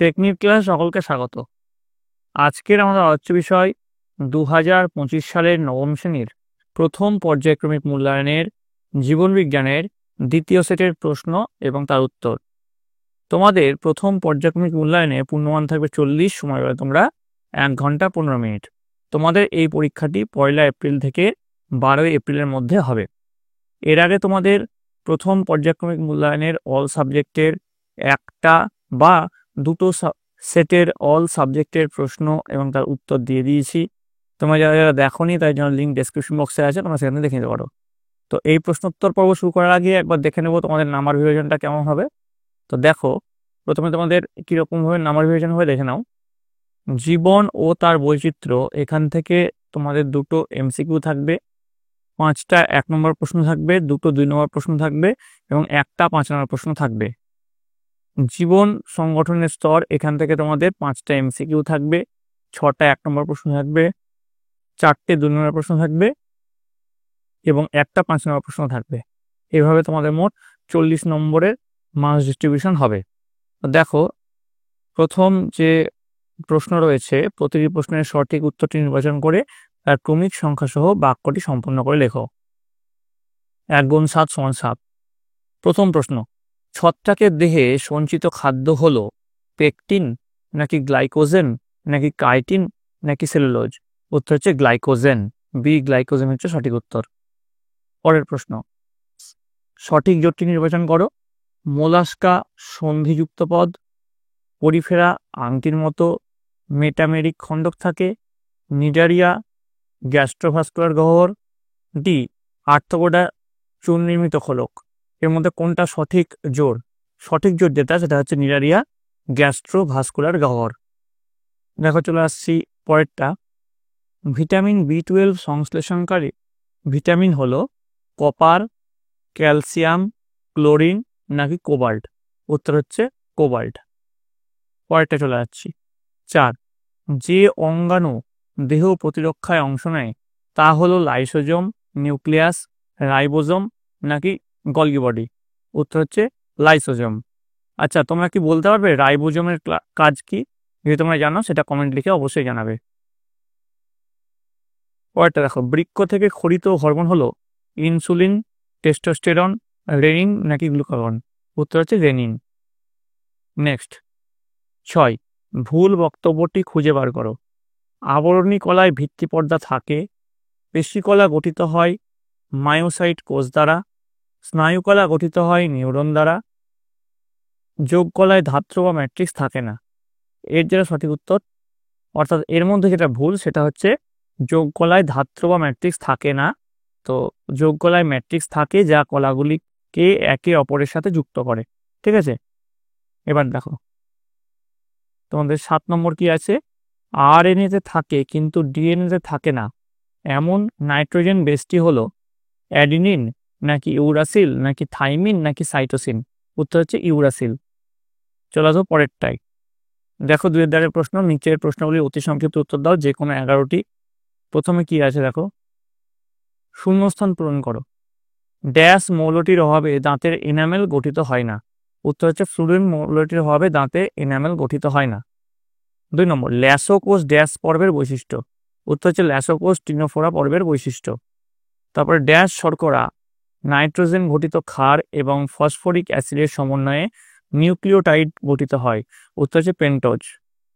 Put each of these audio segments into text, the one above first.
Technique class সকলকে স্বাগত। আজকের আমাদের আলোচ্য বিষয় 2025 সালের নবম শ্রেণীর প্রথম পর্যায়ক্রমিক মূল্যায়নের জীবনবিজ্ঞানের দ্বিতীয় সেটের প্রশ্ন এবং তার উত্তর। তোমাদের প্রথম পর্যায়ক্রমিক মূল্যায়নে পূর্ণমান থাকবে 40, সময় পাবে তোমরা 1 ঘন্টা 15 মিনিট। তোমাদের এই পরীক্ষাটি 1 এপ্রিল থেকে 12 এপ্রিলের মধ্যে হবে। এর আগে তোমাদের প্রথম পর্যায়ক্রমিক মূল্যায়নের অল সাবজেক্টের একটা বা দুটো সেটের অল সাবজেক্টের প্রশ্ন এবং তার উত্তর দিয়ে দিয়েছি। তোমরা যারা যারা দেখোনি তাই জন্য লিঙ্ক ডেসক্রিপশন বক্সে আছে, তোমরা সেখানে দেখে নিতে পারো। তো এই প্রশ্নোত্তর পর্ব শুরু করার আগে একবার দেখে নেবো তোমাদের নাম্বার বিভাজনটা কেমন হবে। তো দেখো, প্রথমে তোমাদের কীরকমভাবে নাম্বার বিভাজন হবে দেখে নাও। জীবন ও তার বৈচিত্র্য, এখান থেকে তোমাদের দুটো এমসিকিউ থাকবে, 5টা 1 নম্বর প্রশ্ন থাকবে, দুটো 2 নম্বর প্রশ্ন থাকবে এবং একটা 5 নম্বর প্রশ্ন থাকবে। জীবন সংগঠনের স্তর, এখান থেকে তোমাদের 5টা এমসিকিউ থাকবে, 6টা 1 নম্বর প্রশ্ন থাকবে, 4টে 2 নম্বর প্রশ্ন থাকবে এবং একটা 5 নম্বর প্রশ্ন থাকবে। এভাবে তোমাদের মোট 40 নম্বরের মার্কস ডিস্ট্রিবিউশন হবে। দেখো, প্রথম যে প্রশ্ন রয়েছে, প্রতিটি প্রশ্নের সঠিক উত্তরটি নির্বাচন করে তার ক্রমিক সংখ্যা সহ বাক্যটি সম্পূর্ণ করে লেখো। 1 × 7 = 7। প্রথম প্রশ্ন, ছত্রাকের দেহে সঞ্চিত খাদ্য হলো পেকটিন নাকি গ্লাইকোজেন নাকি কাইটিন নাকি সেলুলোজ? উত্তর হচ্ছে গ্লাইকোজেন, বি গ্লাইকোজেন হচ্ছে সঠিক উত্তর। পরের প্রশ্ন, সঠিক জোটটি নির্বাচন করো। মোলাস্কা সন্ধিযুক্ত পদ, পরিফেরা আংটির মতো মেটামেরিক খণ্ডক থাকে, নিডারিয়া গ্যাস্ট্রোভাস্কুলার গহ্বর, ডি আর্থ্রোপোডা চূর্ণ নির্মিত খোলক। এর মধ্যে কোনটা সঠিক জোর? সঠিক জোর যেটা, সেটা হচ্ছে নিডারিয়া গ্যাস্ট্রোভাস্কুলার গহ্বর। দেখো, চলে আসছি পরেরটা। ভিটামিন B12 সংশ্লেষণকারী ভিটামিন হলো কপার, ক্যালসিয়াম, ক্লোরিন নাকি কোবাল্ট? উত্তর হচ্ছে কোবাল্ট। পরেরটা চলে যাচ্ছি। 4, যে অঙ্গাণু দেহ প্রতিরক্ষায় অংশ নেয় তা হলো লাইসোজোম, নিউক্লিয়াস, রাইবোজোম নাকি গলগি বডি? উত্তর হচ্ছে লাইসোজোম। আচ্ছা, তোমরা কি বলতে পারবে রাইবোজোমের কাজ কি? যদি তোমরা জানো সেটা কমেন্ট লিখে অবশ্যই জানাবে। পরেরটা দেখো, বৃক্ক থেকে খরিত হরমোন হলো ইনসুলিন, টেস্টোস্টেরন, রেনিন নাকি গ্লুকাগন? উত্তর হচ্ছে রেনিন। নেক্সট 6, ভুল বক্তব্যটি খুঁজে বার করো। আবরণী কলায় ভিত্তি পর্দা থাকে, পেশিকলা গঠিত হয় মায়োসাইট কোষ দ্বারা, স্নায়ুকলা গঠিত হয় নিউরন দ্বারা, যোগকলায় ধাত্র বা ম্যাট্রিক্স থাকে না। এর যেটা সঠিক উত্তর, অর্থাৎ এর মধ্যে যেটা ভুল সেটা হচ্ছে যোগকলায় ধাত্র বা ম্যাট্রিক্স থাকে না। তো যোগকলায় ম্যাট্রিক্স থাকে যা কলাগুলিকে একে অপরের সাথে যুক্ত করে। ঠিক আছে, এবার দেখো তোমাদের 7 নম্বর কি আছে। RNA-তে থাকে কিন্তু DNA-তে থাকে না এমন নাইট্রোজেন বেসটি হলো অ্যাডিনিন নাকি ইউরাসিল নাকি থাইমিন নাকি সাইটোসিন? উত্তর হচ্ছে ইউরাসিল। চলে আসো পরেরটাই। দেখো, 2 দাগের প্রশ্ন, নিচের প্রশ্নগুলি অতি সংক্ষিপ্ত উত্তর দাও, যে কোনো 11টি। প্রথমে কি আছে দেখো, শূন্যস্থান পূরণ করো। ড্যাশ মৌলটির অভাবে দাঁতের এনামেল গঠিত হয় না? উত্তর হচ্ছে ফ্লুরিন মৌলটির অভাবে দাঁতে এনামেল গঠিত হয় না। 2 নম্বর, ল্যাসোকোষ ড্যাশ পর্বের বৈশিষ্ট্য? উত্তর হচ্ছে ল্যাসোকোষ টিনোফোরা পর্বের বৈশিষ্ট্য। তারপরে ড্যাশ শর্করা নাইট্রোজেন ঘটিত ক্ষার এবং ফসফরিক অ্যাসিডের সমন্বয়ে নিউক্লিওটাইড গঠিত হয়? উত্তর হচ্ছে পেন্টোজ।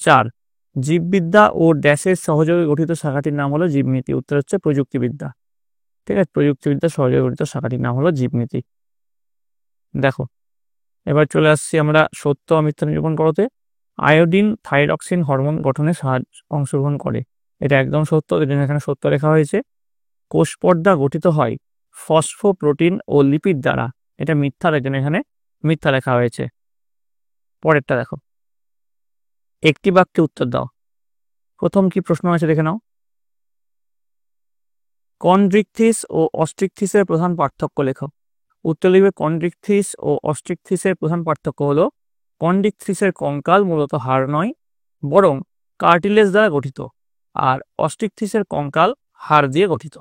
4, জীববিদ্যা ও ড্যাশের সহযোগে গঠিত শাখাটির নাম হলো জীবনীতি? উত্তর হচ্ছে প্রযুক্তিবিদ্যা। ঠিক আছে, প্রযুক্তিবিদ্যা সহযোগে গঠিত শাখাটির নাম হলো জীবনীতি। দেখো, এবার চলে আসছি আমরা সত্য ও মিথ্যা নিরূপণ করতে। আয়োডিন থাইরক্সিন হরমোন গঠনে অংশগ্রহণ করে, এটা একদম সত্য, এটা এখানে সত্য লেখা হয়েছে। কোষ পর্দা গঠিত হয় ফসফোপ্রোটিন ও লিপিড দ্বারা, এটা মিথ্যা, এর জন্য এখানে মিথ্যা লেখা হয়েছে। পরেরটা দেখো, একটি বাক্যে উত্তর দাও। প্রথম কি প্রশ্ন আছে দেখে নাও। কন্ড্রিকথিস ও অস্ট্রিকথিসের প্রধান পার্থক্য লেখো। উত্তর লিখবে কন্ড্রিকথিস ও অস্ট্রিকথিসের প্রধান পার্থক্য হলো কন্ড্রিকথিসের কঙ্কাল মূলত হাড় নয় বরং কার্টিলেজ দ্বারা গঠিত, আর অস্ট্রিকথিসের কঙ্কাল হাড় দিয়ে গঠিত।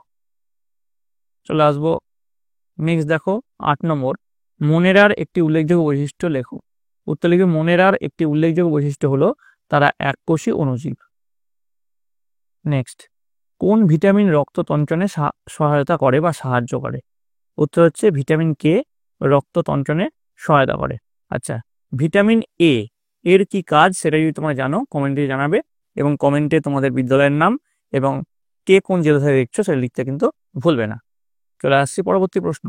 চলে আসবো নেক্সট। দেখো 8 নম্বর, মোনেরার একটি উল্লেখযোগ্য বৈশিষ্ট্য লেখো। উত্তর লিখবে মনেরার একটি উল্লেখযোগ্য বৈশিষ্ট্য হলো তারা এককোষী অণুজীব। নেক্সট, কোন ভিটামিন রক্ত তঞ্চনে সহায়তা করে বা সাহায্য করে? উত্তর হচ্ছে ভিটামিন কে রক্ত তঞ্চনে সহায়তা করে। আচ্ছা, ভিটামিন এ এর কি কাজ সেটা যদি তোমরা জানো কমেন্টে জানাবে, এবং কমেন্টে তোমাদের বিদ্যালয়ের নাম এবং কে কোন জেলা থেকে দেখছো সেটা লিখতে কিন্তু ভুলবে না। চলে আসছি পরবর্তী প্রশ্ন।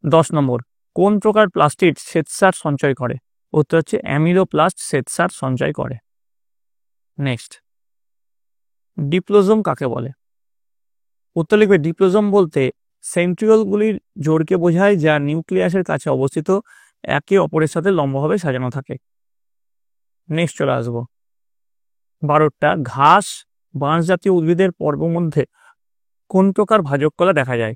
10 নম্বর, কোন প্রকার প্লাস্টিড শ্বেতসার সঞ্চয় করে? উত্তর হচ্ছে অ্যামিলোপ্লাস্ট শ্বেতসার সঞ্চয় করে। নেক্সট, ডিপ্লোজোম কাকে বলে? উত্তর লিখবে ডিপ্লোজোম বলতে সেন্ট্রিওলগুলির জোড়কে বোঝায় যা নিউক্লিয়াসের কাছে অবস্থিত একে অপরের সাথে লম্বভাবে সাজানো থাকে। নেক্সট চলে আসবো 12টা, ঘাস বাঁশ জাতীয় উদ্ভিদের পর্বের মধ্যে কোন প্রকার ভাজক কলা দেখা যায়?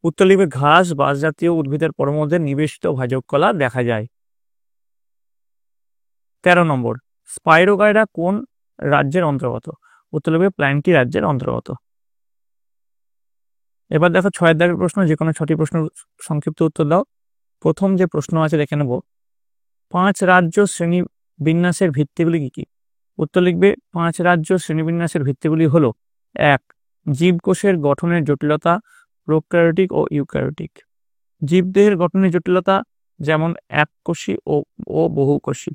উত্তর লিখবে ঘাস বাঁশ জাতীয় উদ্ভিদের পর্বের মধ্যে নিবেশিত ভাজক কলা দেখা যায়। 13 নম্বর, স্পাইরোগাইরা কোন রাজ্যের অন্তর্গত? উত্তর লিখবে প্ল্যান্টি রাজ্যের অন্তর্গত। এবার দেখো 6 দাগের প্রশ্ন, যে কোনো 6টি প্রশ্ন সংক্ষিপ্ত উত্তর দাও। প্রথম যে প্রশ্ন আছে দেখে নেব, 5 রাজ্য শ্রেণী বিন্যাসের ভিত্তিগুলি কি কি? উত্তর লিখবে 5 রাজ্য শ্রেণীবিন্যাসের ভিত্তিগুলি হলো 1. জীবকোষের গঠনের জটিলতা, প্রোক্যারিওটিক ও ইউক্যারিওটিক। জীবদেহের গঠনের জটিলতা যেমন এককোষী ও বহুকোষী।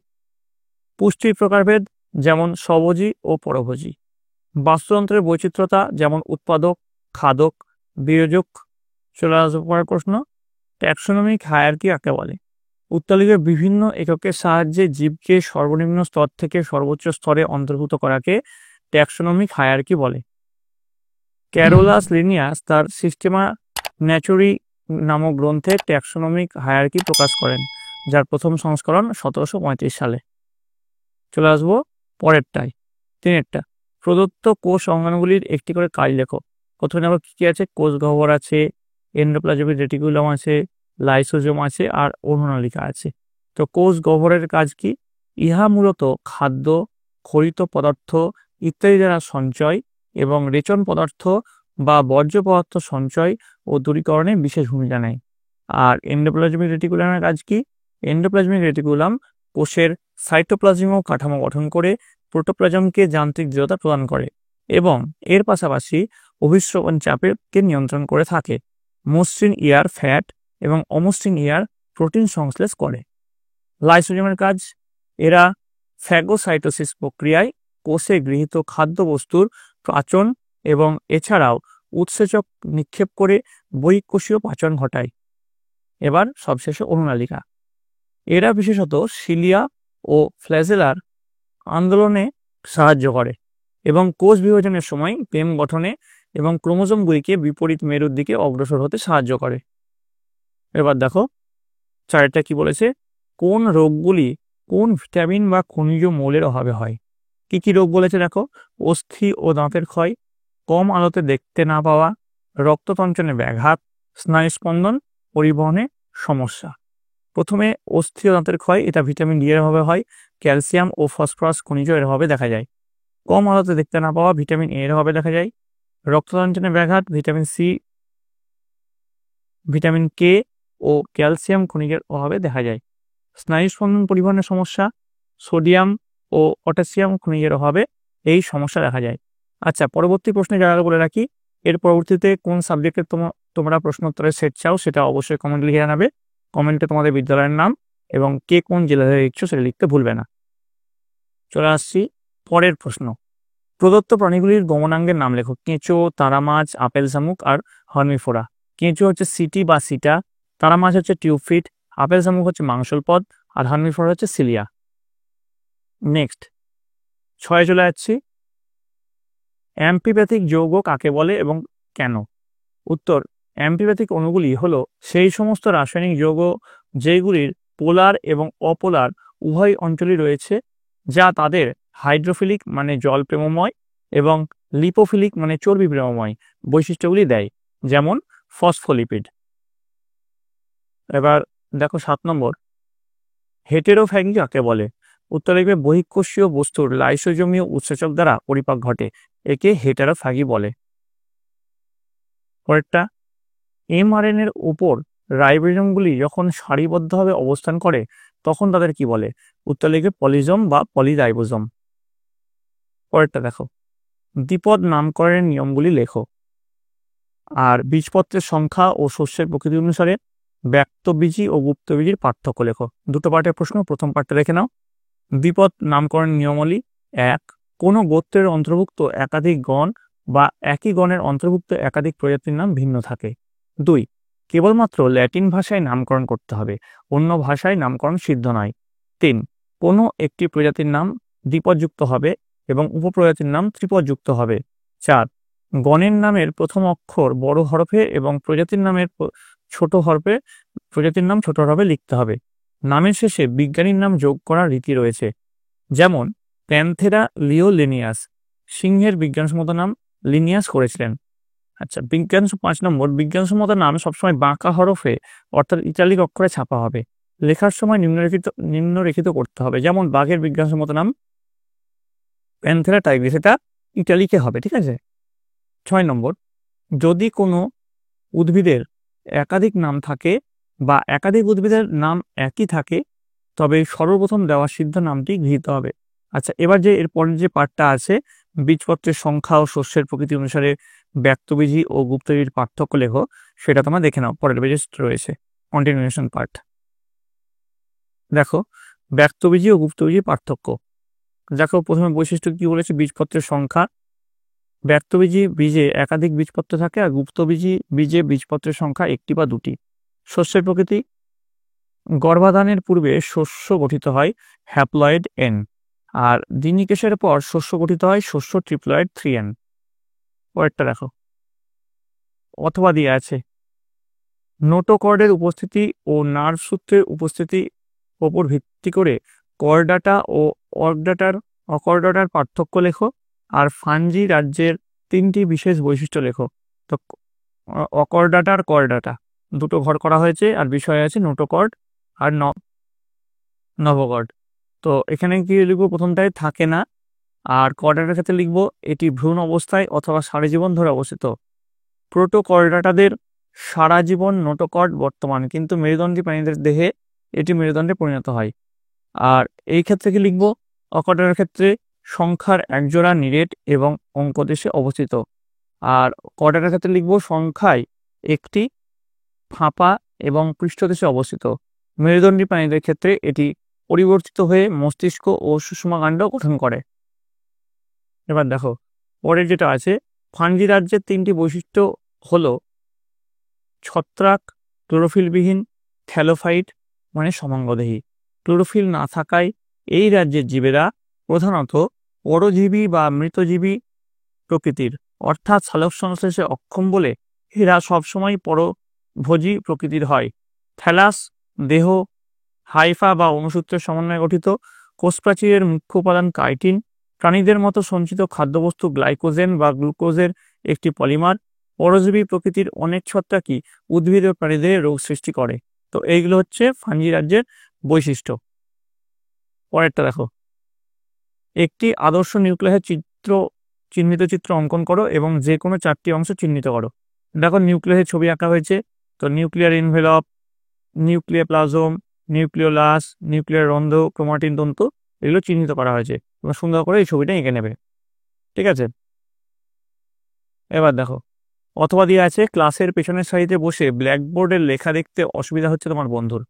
পুষ্টির প্রকারভেদ যেমন স্বভোজী ও পরভোজী। বাস্তুতন্ত্রের বৈচিত্র্যতা যেমন উৎপাদক, খাদক, বিয়োজক। চলে আসবো পরের প্রশ্ন, ট্যাক্সোনমিক হায়ারার্কি কাকে বলে? উত্তর লিখবে বিভিন্ন এককের সাহায্যে জীবকে সর্বনিম্ন স্তর থেকে সর্বোচ্চ স্তরে অন্তর্ভুক্ত করাকে ট্যাক্সোনমিক হায়ারার্কি বলে। ক্যারোলাস লিনিয়াস তার সিস্টেমা ন্যাচুরি নামক গ্রন্থে ট্যাক্সোনমিক হায়ারার্কি প্রকাশ করেন, যার প্রথম সংস্করণ 1735 সালে। চলে আসবো পরেরটায়, 3টা, প্রদত্ত কোষ অঙ্গাণুগুলির একটি করে কাজ লেখো। প্রথমে আবার কি আছে? কোষ গহ্বর আছে, এন্ডোপ্লাজমিক রেটিকুলাম আছে, লাইসোজোম আছে, আর অণুনালিকা আছে। তো কোষ গহ্বরের কাজ কি? ইহা মূলত খাদ্য, ক্ষরিত পদার্থ ইত্যাদি দ্বারা সঞ্চয় এবং রেচন পদার্থ বা বর্জ্য পদার্থ সঞ্চয় ও দূরীকরণে বিশেষ ভূমিকা নেয়। আর এন্ডোপ্লাজমিক রেটিকুলামের কাজ কি? এন্ডোপ্লাজমিক রেটিকুলাম কোষের সাইটোপ্লাজমীয় কাঠামো গঠন করে প্রোটোপ্লাজমকে যান্ত্রিক দৃঢ়তা প্রদান করে এবং এর পাশাপাশি অভিস্রবণ চাপকে নিয়ন্ত্রণ করে থাকে। মসৃণ ইয়ার ফ্যাট এবং অমসৃণ ইয়ার প্রোটিন সংশ্লেষ করে। লাইসোজোমের কাজ, এরা ফ্যাগোসাইটোসিস প্রক্রিয়ায় কোষে গৃহীত খাদ্যবস্তুর পাচন এবং এছাড়াও উৎসেচক নিক্ষেপ করে বহিঃকোষীয় পাচন ঘটায়। এবার সবশেষে অণুনালিকা, এরা বিশেষত সিলিয়া ও ফ্ল্যাজেলার আন্দোলনে সাহায্য করে এবং কোষ বিভাজনের সময় পেম গঠনে এবং ক্রোমোজোমগুলিকে বিপরীত মেরুর দিকে অগ্রসর হতে সাহায্য করে। এবার দেখো 4টা কি বলেছে, কোন রোগগুলি কোন ভিটামিন বা খনিজ মৌলের অভাবে হয়? কি কি রোগ বলেছে দেখো, অস্থি ও দাঁতের ক্ষয়, কম আলোতে দেখতে না পাওয়া, রক্ততঞ্চনে ব্যাঘাত, স্নায়ুস্পন্দন পরিবহনে সমস্যা। প্রথমে অস্থি ও দাঁতের ক্ষয়, এটা ভিটামিন ডি এর অভাবে হয়। ক্যালসিয়াম ও ফসফরাস খনিজ এর অভাবে দেখা যায়। কম আলোতে দেখতে না পাওয়া, ভিটামিন এ এর অভাবে দেখা যায়। রক্ততঞ্চনে ব্যাঘাত, ভিটামিন সি, ভিটামিন কে ও ক্যালসিয়াম খনিজের অভাবে দেখা যায়। স্নায়ুস্পন্দন পরিবহনের সমস্যা, সোডিয়াম ও পটাশিয়াম খনিজের অভাবে এই সমস্যা দেখা যায়। আচ্ছা, পরবর্তী প্রশ্নে যারা বলে রাখি, এর পরবর্তীতে কোন সাবজেক্টে তোমরা প্রশ্নোত্তরের সেট চাও সেটা অবশ্যই কমেন্ট লিখে জানাবে। কমেন্টে তোমাদের বিদ্যালয়ের নাম এবং কে কোন জেলা থেকে লিখছো সেটা লিখতে ভুলবে না। চলে আসছি পরের প্রশ্ন, প্রদত্ত প্রাণীগুলির গমনাঙ্গের নাম লেখো। কেঁচো, তারা মাছ, আপেল শামুক আর হর্মিফোরা। কেঁচো হচ্ছে সিটি বা সিটা, তারা মাছ হচ্ছে টিউবফিট, আপেল শামুক হচ্ছে মাংসল পদ, আর হর্মিফোরা হচ্ছে সিলিয়া। নেক্সট 6 চলে যাচ্ছি, অ্যাম্পিপ্যাথিক যৌগ কাকে বলে এবং কেন? উত্তর, অ্যাম্পিপ্যাথিক অণুগুলি হলো সেই সমস্ত রাসায়নিক যৌগ যেগুলির পোলার এবং অপোলার উভয় অঞ্চলই রয়েছে, যা তাদের হাইড্রোফিলিক মানে জল প্রেমময় এবং লিপোফিলিক মানে চর্বি প্রেমময় বৈশিষ্ট্যগুলি দেয়, যেমন ফসফোলিপিড। এবার দেখো 7 নম্বর, হেটেরোফ্যাগি কাকে বলে? উত্তর লিখবে বহিঃকোষীয় বস্তুর লাইসোজোমীয় উৎসেচক দ্বারা পরিপাক ঘটে, একে হেটেরোফ্যাগি বলে। পরেরটা, এমআরএনএর উপর রাইবোজোমগুলি যখন সারিবদ্ধভাবে অবস্থান করে তখন তাদের কি বলে? উত্তর লিখবে পলিজোম বা পলিরাইবোজোম। পরেরটা দেখো, দ্বিপদ নামকরণের নিয়মগুলি লেখো। আর বীজপত্রের সংখ্যা ও শস্যের প্রকৃতি অনুসারে ব্যক্তবীজী ও গুপ্তবীজীর পার্থক্য লেখো। দুটো পার্টের প্রশ্ন, প্রথম পার্টটা দেখে নাও। দ্বিপদ নামকরণ নিয়মাবলী। 1, কোনো গোত্রের অন্তর্ভুক্ত একাধিক গণ বা একই গণের অন্তর্ভুক্ত একাধিক প্রজাতির নাম ভিন্ন থাকে। 2, কেবলমাত্র ল্যাটিন ভাষায় নামকরণ করতে হবে, অন্য ভাষায় নামকরণ সিদ্ধ নয়। 3, কোনো একটি প্রজাতির নাম দ্বিপদযুক্ত হবে এবং উপপ্রজাতির নাম ত্রিপদযুক্ত হবে। 4, গণের নামের প্রথম অক্ষর বড় হরফে এবং প্রজাতির নামের প্রজাতির নাম ছোট হরফে লিখতে হবে। নামের শেষে বিজ্ঞানীর নাম যোগ করার রীতি রয়েছে, যেমন প্যান্থেরা লিওলিনিয়াস, সিংহের বিজ্ঞানসম্মত নাম লিনিয়াস করেছিলেন। আচ্ছা, 5 নম্বর, বিজ্ঞানসম্মত নাম সবসময় বাঁকা হরফে অর্থাৎ ইটালিক অক্ষরে ছাপা হবে। লেখার সময় নিম্নরেখিত করতে হবে, যেমন বাঘের বিজ্ঞানসম্মত নাম প্যান্থেরা টাইগ্রিস, এটা ইটালিকে হবে, ঠিক আছে। 6 নম্বর, যদি কোনো উদ্ভিদের একাধিক নাম থাকে বা একাধিক উদ্ভিদের নাম একই থাকে তবে সর্বপ্রথম দেওয়া সিদ্ধ নামটি গৃহীত হবে। আচ্ছা, এবার যে এরপরের যে পার্টটা আছে, বীজপত্রের সংখ্যা ও শস্যের প্রকৃতি অনুসারে ব্যক্তবীজী ও গুপ্তবীজীর পার্থক্য লেখো, সেটা তোমরা দেখে নাও, পরের পেজে রয়েছে কন্টিনিউশন পার্ট। দেখো, ব্যক্তবীজী ও গুপ্তবীজীর পার্থক্য। দেখো, প্রথমে বৈশিষ্ট্য কি বলেছে? বীজপত্রের সংখ্যা। ব্যক্তবীজী বীজে একাধিক বীজপত্র থাকে আর গুপ্তবীজী বীজে বীজপত্রের সংখ্যা 1টি বা 2টি। শস্যের প্রকৃতি, গর্ভাধানের পূর্বে শস্য গঠিত হয় হ্যাপ্লয়েড N, আর দিনিকেশের পর শস্য গঠিত হয় শস্য ট্রিপ্লয়েড 3N। পরেরটা দেখো, অথবা দিয়ে আছে, নোটোকর্ডের উপস্থিতি ও নার্ভ সূত্রের উপস্থিতি ওপর ভিত্তি করে কর্ডাটা ও অকর্ডাটার পার্থক্য লেখো। আর ফাঞ্জি রাজ্যের 3টি বিশেষ বৈশিষ্ট্য লেখো। তো অকর্ডাটা আর কর্ডাটা দুটো ঘর করা হয়েছে, আর বিষয় আছে নোটোকর্ড আর নভোকর্ড। তো এখানে কি লিখবো? প্রথমটায় থাকে না, আর কর্ডাটার ক্ষেত্রে লিখবো এটি ভ্রূণ অবস্থায় অথবা সারা জীবন ধরে অবস্থিত। প্রোটোকর্ডাটাদের সারা জীবন, নোটোকর্ড বর্তমান, কিন্তু মেরুদণ্ডী প্রাণীদের দেহে এটি মেরুদণ্ডে পরিণত হয়। আর এই ক্ষেত্রে কি লিখবো? অকর্ডাটার ক্ষেত্রে সংখ্যার একজোড়া নিরেট এবং অঙ্কদেশে অবস্থিত। আর কর্ডাটার ক্ষেত্রে লিখবো সংখ্যায় একটি ফাঁপা এবং পৃষ্ঠদেশে অবস্থিত। মেরুদণ্ডী প্রাণীদের ক্ষেত্রে এটি পরিবর্তিত হয়ে মস্তিষ্ক ও সুষমাকাণ্ড গঠন করে। এবার দেখো, পরের যেটা আছে, ফাঞ্জি রাজ্যের 3টি বৈশিষ্ট্য হলো ছত্রাক ক্লোরোফিলবিহীন, থ্যালোফাইট মানে সমাঙ্গদেহী। ক্লোরোফিল না থাকায় এই রাজ্যের জীবেরা প্রধানত পরজীবী বা মৃতজীবী প্রকৃতির, অর্থাৎ সালোকসংশ্লেষে অক্ষম বলে এরা সবসময় পরভোজী প্রকৃতির হয়। থ্যালাস দেহ হাইফা বা অনুসূত্রের সমন্বয়ে গঠিত। কোষপ্রাচীরের মুখ্য উপাদান কাইটিন। প্রাণীদের মতো সঞ্চিত খাদ্যবস্তু গ্লাইকোজেন বা গ্লুকোজের একটি পলিমার। পরজীবী প্রকৃতির অনেক ছত্রাকই উদ্ভিদ ও প্রাণীদের রোগ সৃষ্টি করে। তো এইগুলো হচ্ছে ফাঞ্জি রাজ্যের বৈশিষ্ট্য। পরেরটা দেখো, একটি আদর্শ নিউক্লিয়াসের চিহ্নিত চিত্র অঙ্কন করো এবং যে কোনো 4টি অংশ চিহ্নিত করো। দেখো, নিউক্লিয়াসের ছবি আঁকা হয়েছে। তো nuclear envelope, nuclear plasm, nucleolus, nuclear রন্ধ্র, ক্রোমাটিন তন্তু, এগুলো চিহ্নিত করা হয়েছে। তোমরা সুন্দর করে এই ছবিটা এঁকে নেবে, ঠিক আছে। এবার দেখো, অথবা দিয়ে আছে, ক্লাসের পেছনের সারিতে বসে ব্ল্যাকবোর্ডের লেখা দেখতে অসুবিধা হচ্ছে তোমার বন্ধুর।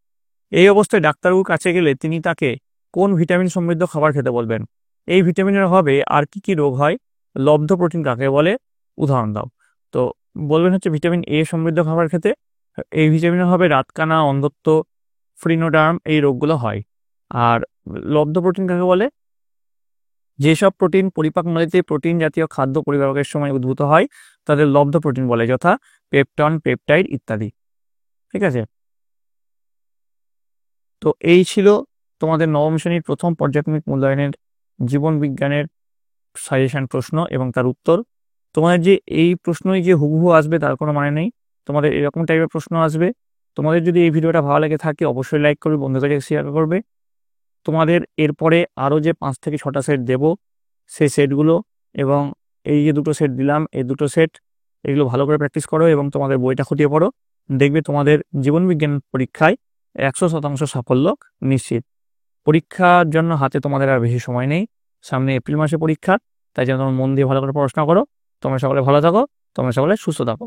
এই অবস্থায় ডাক্তারবাবুর কাছে গেলে তিনি তাকে কোন ভিটামিন সমৃদ্ধ খাবার খেতে বলবেন? এই ভিটামিনের অভাবে আর কি কি রোগ হয়? লব্ধ প্রোটিন কাকে বলে? উদাহরণ দাও। তো বলবেন হচ্ছে ভিটামিন A সমৃদ্ধ খাবার খেতে। এই ভিটামিনের অভাবে রাতকানা, অন্ধত্ব, ফ্রিনোডার্ম এই রোগগুলো হয়। আর লব্ধ প্রোটিন কাকে বলে? যেসব প্রোটিন পরিপাক নলিতে প্রোটিন জাতীয় খাদ্য পরিপাকের সময় উদ্ভূত হয় তাদের লব্ধ প্রোটিন বলে, যথা পেপটন, পেপটাইড ইত্যাদি, ঠিক আছে। তো এই ছিল তোমাদের নবম শ্রেণীর প্রথম পর্যায়ক্রমিক মূল্যায়নের জীবন বিজ্ঞানের সাজেশন প্রশ্ন এবং তার উত্তর। তোমাদের যে এই প্রশ্নই যে হুবহু আসবে তার কোনো মানে নেই, তোমাদের এরকম টাইপের প্রশ্ন আসবে। তোমাদের যদি এই ভিডিওটা ভালো লেগে থাকে অবশ্যই লাইক করবে, বন্ধুদের কাছে শেয়ার করবে। তোমাদের এরপরে আরও যে 5 থেকে 6টা সেট দেব, সেই সেটগুলো এবং এই যে 2টো সেট দিলাম, এই 2টো সেট, এগুলো ভালো করে প্র্যাকটিস করো এবং তোমাদের বইটা খুঁটিয়ে পড়ো। দেখবে তোমাদের জীবনবিজ্ঞান পরীক্ষায় 100% সাফল্য নিশ্চিত। পরীক্ষার জন্য হাতে তোমাদের আর বেশি সময় নেই, সামনে এপ্রিল মাসে পরীক্ষা, তাই জন্য তোমরা মন দিয়ে ভালো করে পড়াশোনা করো। তোমরা সকলে ভালো থাকো, তোমরা সকলে সুস্থ থাকো।